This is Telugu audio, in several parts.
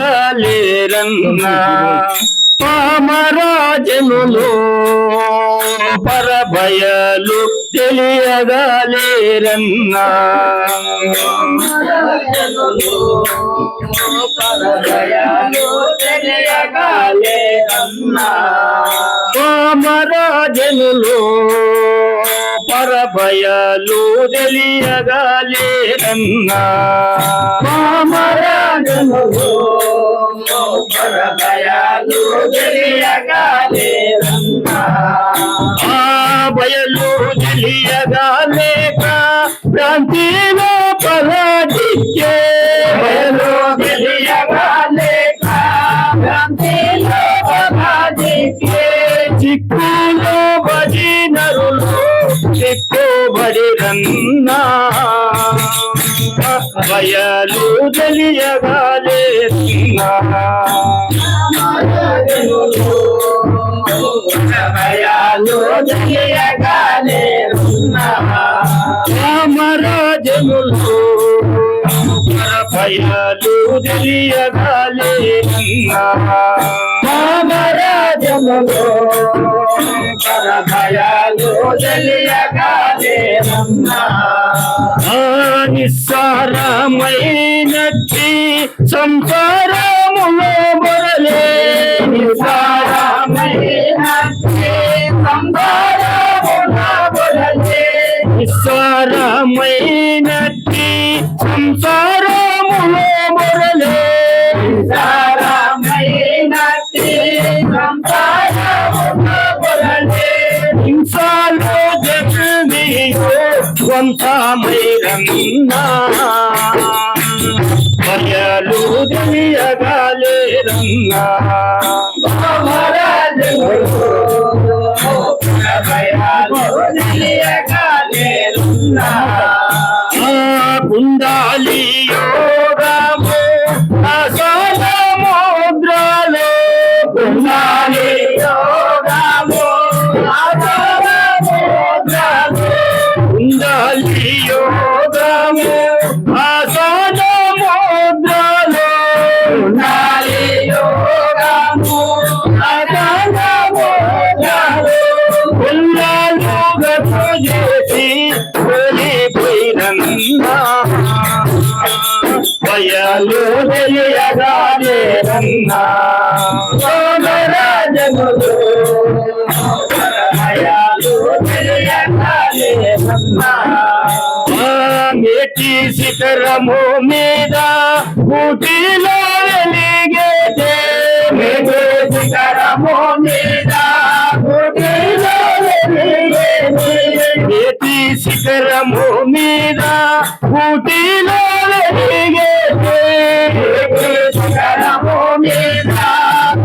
తెలియగలేరన్నా పామరాజనులు పరభయలు తెలియగలేరన్నా పామరాజనులు పరభయలు తెలియగలేరన్నా పామరాజనులు పరభయలు తెలియగలేరన్నా ఆ బయలు తెలియగాలేక భ్రాంతిలో పరాజిత్యే బయలు తెలియగలేక భ్రాంతిలో పరాజిత్యే చిక్కులో బడి నరులు చిక్కుబడి రన్నా బయలు తెలియగాలేరన్నా భయాలు తెలియగలేరన్నా రామరాజనులు భయాలు తెలియగలేరన్నా రామరాజనులు భయాలు తెలియగలేరన్నా నిస్సారమైనట్టి సంసారములో బొరలే నిస్సారమైనట్టి సంసారములో బొరలే హింసాలో జగమియో వంశమైరన్నా భయాలు తెలియగలేరన్నా కుండాలి యోగము అసలముద్రలో కుండాలి యోగము కుండాలి యోగము అసలముద్రలో కుండాలి యోగము పిల్లలు గట్టు చేసి వెళ్ళిపోయిరన్నా భయాలు తెలియగాలేరన్నా రామరాజనులు భయాలు తెలియగలేరన్నా మేటి శిఖరము మీద ఊటిలో వెలిగేదే మేటి శిఖరము మీద ఊటిలో వెలిగేదే మేటి శిఖరము మీద ఊటిలో వెలిగేదే శిఖరము మీద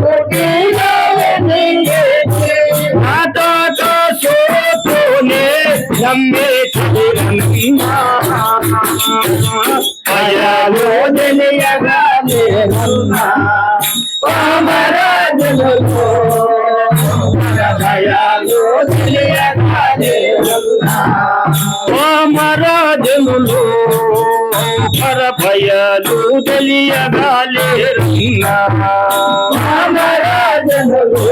ఊటిలో వెలిగేదే నాటక సోతోనే నమ్మే చిరన్నా భయాలు తెలియగలేరన్నా రామరాజనులు భయాలు తెలియగలేరన్నా రామరాజనులు పరభయాలు తెలియగలేరన్నా రామరాజనులు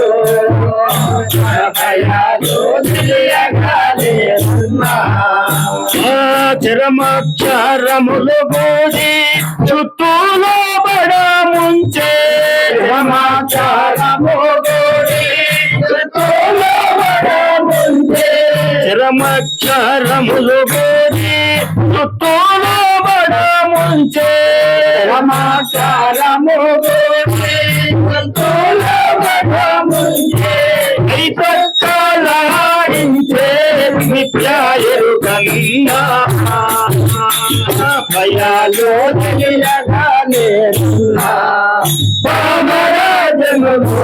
భయాలు తెలియగలేరన్నా చరమక్షరములు గోడి చుట్టూలో బడ ముంచే సమాచారము గోడి చుట్టూలో బడముంచే చరమక్షరములు గోడి చుట్టూలో బడ ముంచే సమాచారము గోడి చుట్టూలో బడముంచే కైతలాడించే నిత్యాయరు కన్నా భయాలు తెలియగలేరన్నా రామరాజనులు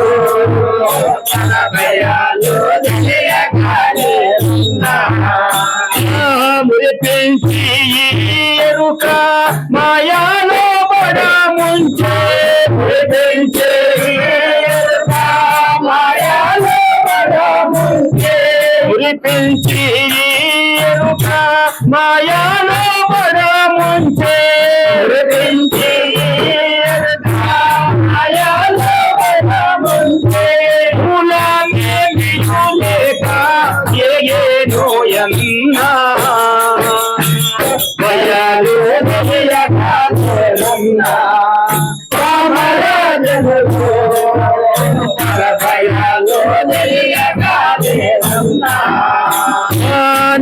భయాలు తెలియగలేరన్నా మురిపించి ఎరుక మాయాలో బడ ముంచే మురిపించే ఎరుక మాయలో బడముంచే మురిపించి ఎరుక మాయాలో బడ ముంచే మురిపించే ఎరుక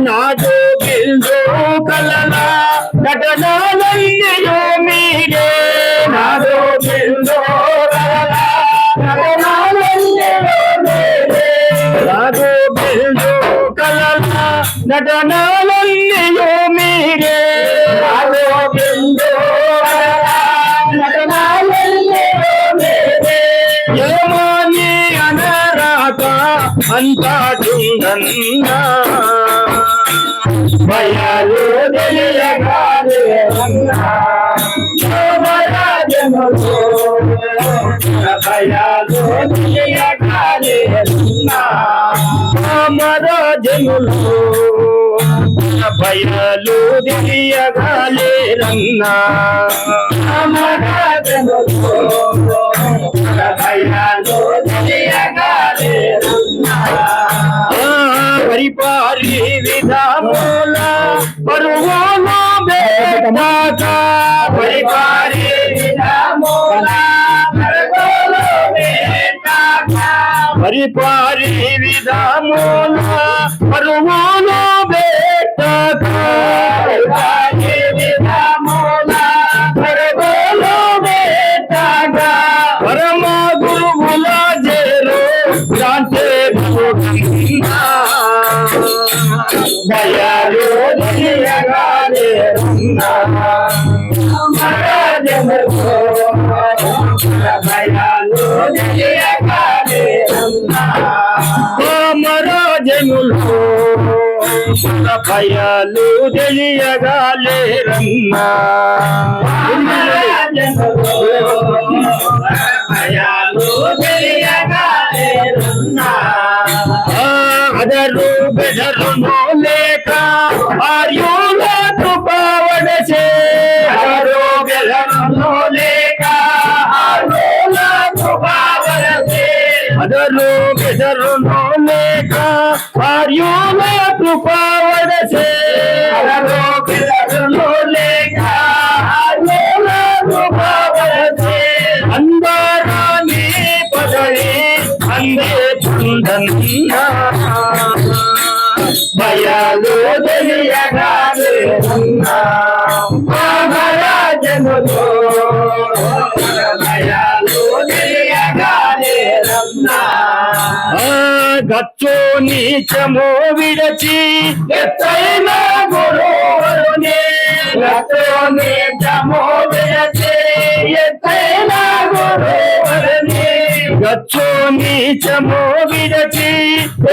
నాదో బిల్దో కలల నటనాలన్నయో మీరే నాదో బిల్దో కలల నటనాలన్నయో మీరే నాదో బిల్దో కలల నటనాలన్నయో మీరే నాదో బిల్దో కలల నటనాలన్నయో మీరే ఏమని అనరాక అంటాడుందన్నా భయాలు తెలియగానే రాజములో భయాలు తెలియగానే రామరాజనులు భయాలు తెలియగాలేరన్నా రామరాజములో భయాలు తెలియగానే పరిపారి విధాముల పరువును బేటాక పరిపారి విధాముల పరువును బేటాక పరిపారి విధాముల పరువును బేటాక పరిపారి విధాముల పరువును బేటాక పరమ గురువుల జేరు శాంతి భయాలు తెలియగానే భయాలు తెలియగానే రామరాజనులు భయాలు తెలియగాలేరన్నా భయాలు తెలియగానే అదరు బెదరును లేక ఆర్యుల కృపవడచే అదరు బెదరును లేక ఆర్యుల కృపవడచే అదరు బెదరును లేక ఆర్యుల కృపవడచే అదరు బెదరును లేక ఆర్యుల కృపవడచే అందరాని పదవి అందే చుందన్నా భయాలు తెలియగానే రామరాజనులో భయాలు తెలియగానే గచ్చో నీచమో విడచి ఎత్తైన గురువునే గతోనే జమో విడచే ఎత్తైన గురువునే గచ్చో నీచమో విడచి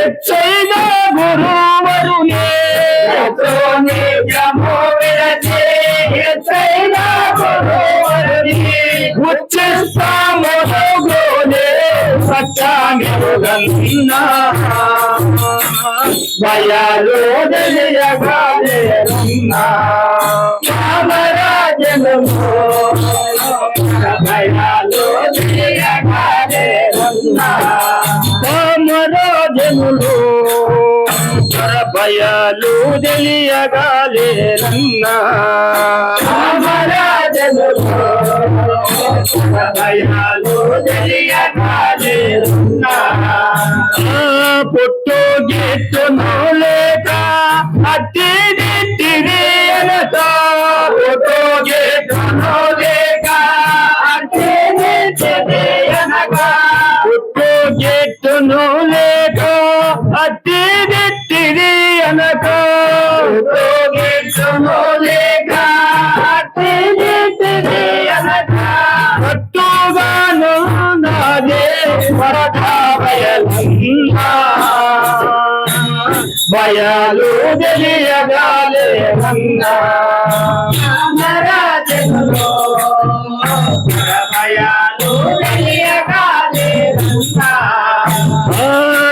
ఎచ్చైన గురువరునే గతోనే జమో విడచే ఎత్తైన గురువునే ఉచ్చిస్తామో గోలే సత్యామిరుగన్నా భయాలు తెలియగానే రామరాజనులో భయాలు తెలియగానే రామరాజనులు భయాలు తెలియగాలేరన్నా రామరాజనులో భయాలు తెలియగానే పుట్టు గిట్టును లేక అట్టి దిట్టిరి అనక పుట్టు గిట్టును లేక అట్టి దిట్టిరి అనక పుట్టు గిట్టును లేక అట్టి దిట్టిరి అనక పుట్టు గిట్టును లేక అట్టి దిట్టిరి అనక కట్టుగాను నాదే పరకాభయలన్నా భయాలు తెలియగాలేరన్నా రామరాజనులో భయాలు తెలియగానే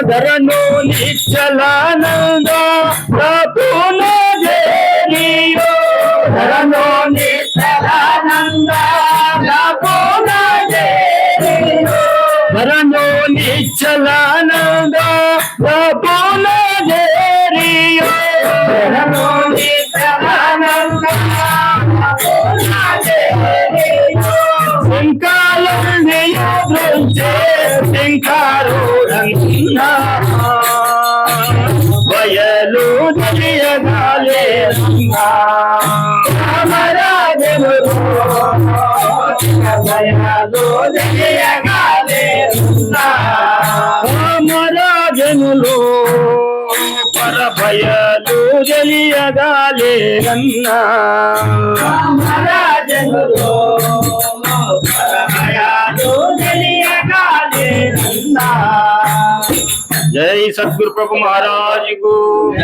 ధరను నిశ్చలానంద ప్రభున జేరియో ధరను నిశ్చలానంద ప్రభున జేరియో ధరను నిశ్చలానంద ప్రభున జేరియో ధరను నిశ్చలానంద ప్రభున జేరియో శంకాలన్నయో దృంచే శంకారుడన్నా భయాలు తెలియగాలేరన్నా రామరాజనులు భయాలు తెలియగాలేరన్నా రామరాజనులు పరభయాలు తెలియగాలేరన్నా రామరాజనులు భయాలు తెలియగాలేరన్నా జై సద్గురు ప్రభు మహారాజ్ కు